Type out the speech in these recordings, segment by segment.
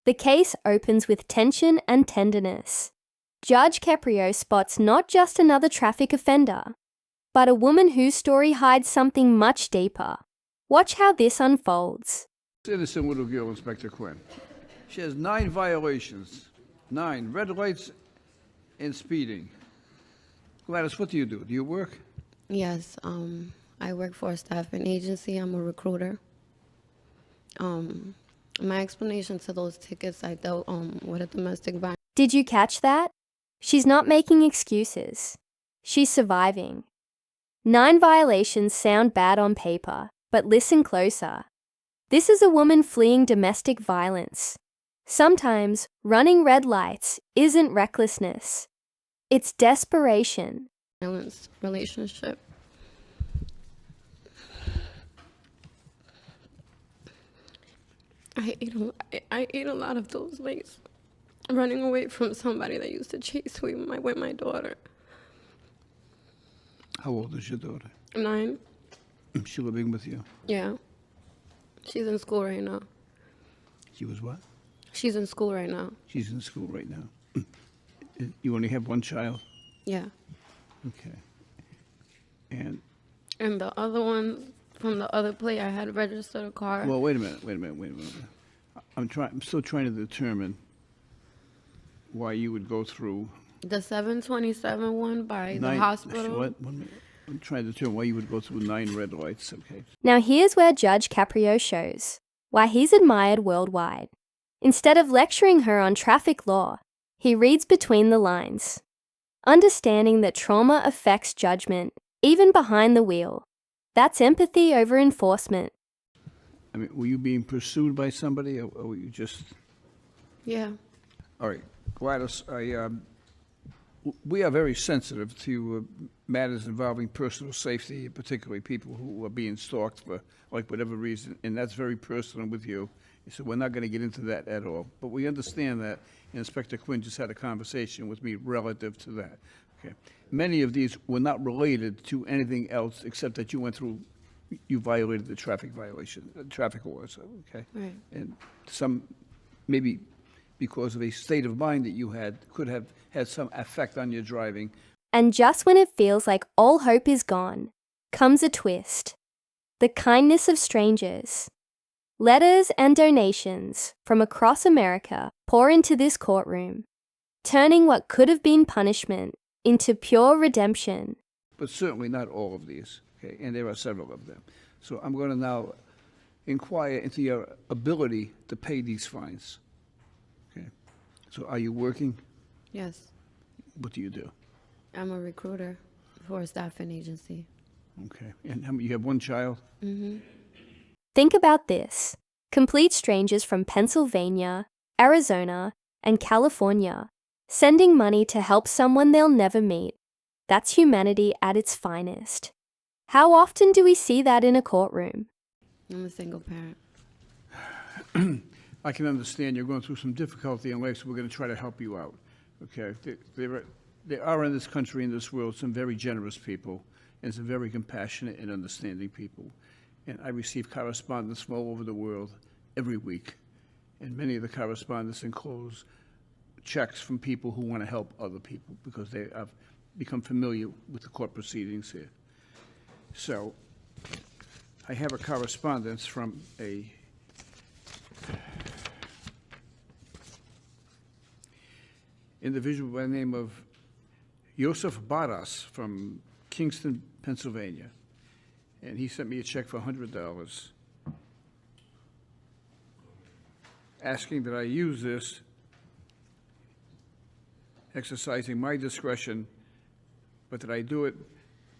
The case opens with tension and tenderness. Judge Caprio spots not just another traffic offender, but a woman whose story hides something much deeper. Watch how this unfolds. Innocent little girl, Inspector Quinn. She has 9 violations. 9 red lights and speeding. Gladys, what do you do? Do you work? Yes, I work for a staffing agency. I'm a recruiter. My explanation to those tickets, I dealt with a domestic violence. Did you catch that? She's not making excuses. She's surviving. 9 violations sound bad on paper, but listen closer. This is a woman fleeing domestic violence. Sometimes running red lights isn't recklessness. It's desperation. Relationship. I ate a lot of those lights, running away from somebody that used to chase me with my daughter. How old is your daughter? 9. Is she living with you? Yeah. She's in school right now. She was what? She's in school right now. She's in school right now. You only have one child? Yeah. Okay. And the other one, from the other plate, I had registered a car. well, wait a minute. I'm still trying to determine why you would go through The 727 one by the 9 hospital. What? 1 minute. I'm trying to determine why you would go through 9 red lights. Okay. Now here's where Judge Caprio shows why he's admired worldwide. Instead of lecturing her on traffic law, he reads between the lines, understanding that trauma affects judgment, even behind the wheel. That's empathy over enforcement. I mean, were you being pursued by somebody, or were you just... Yeah. All right, Gladys, we are very sensitive to matters involving personal safety, particularly people who are being stalked for like whatever reason, and that's very personal with you. So we're not going to get into that at all. But we understand that, and Inspector Quinn just had a conversation with me relative to that. Okay. Many of these were not related to anything else except that you violated the traffic laws, okay? Right. And some, maybe because of a state of mind that you had, could have had some effect on your driving. And just when it feels like all hope is gone, comes a twist. The kindness of strangers. Letters and donations from across America pour into this courtroom, turning what could have been punishment into pure redemption. But certainly not all of these, okay? And there are several of them. So I'm going to now inquire into your ability to pay these fines, okay? So are you working? Yes. What do you do? I'm a recruiter for a staffing agency. Okay. And how many, you have one child? Mm-hmm. Think about this. Complete strangers from Pennsylvania, Arizona, and California, sending money to help someone they'll never meet. That's humanity at its finest. How often do we see that in a courtroom? I'm a single parent. I can understand you're going through some difficulty in life, so we're going to try to help you out, okay? There are in this country, in this world, some very generous people and some very compassionate and understanding people. And I receive correspondence from all over the world every week. And many of the correspondence includes checks from people who want to help other people because they have become familiar with the court proceedings here. So I have a correspondence from a individual by the name of Joseph Barras from Kingston, Pennsylvania. And he sent me a check for $100, asking that I use this, exercising my discretion, but that I do it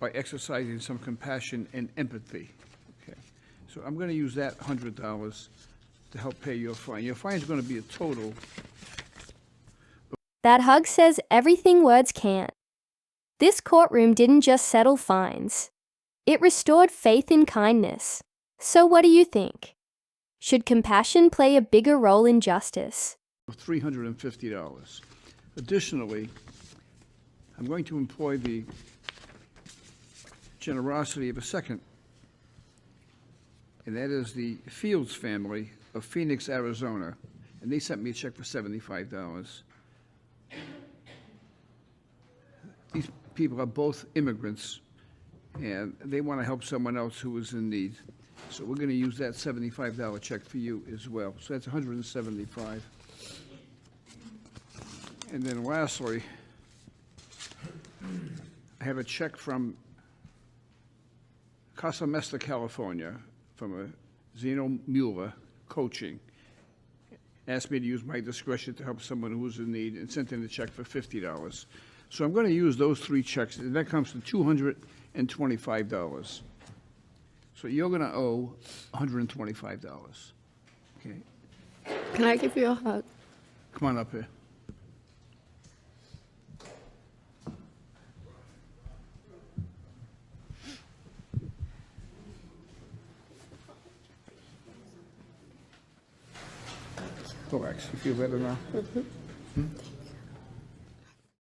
by exercising some compassion and empathy. Okay, so I'm going to use that $100 to help pay your fine. Your fine is going to be a total. That hug says everything words can't. This courtroom didn't just settle fines. It restored faith in kindness. So what do you think? Should compassion play a bigger role in justice? $350. Additionally, I'm going to employ the generosity of a second, and that is the Fields family of Phoenix, Arizona. and they sent me a check for $75. These people are both immigrants, and they want to help someone else who is in need. So we're going to use that $75 check for you as well. So that's $175. And then lastly, I have a check from Casa Mesta, California, from a Zeno Mueller Coaching. Asked me to use my discretion to help someone who was in need and sent in a check for $50. So I'm going to use those three checks, and that comes to $225. So you're going to owe $125. Okay? Can I give you a hug? Come on up here. Relax. You feel better now?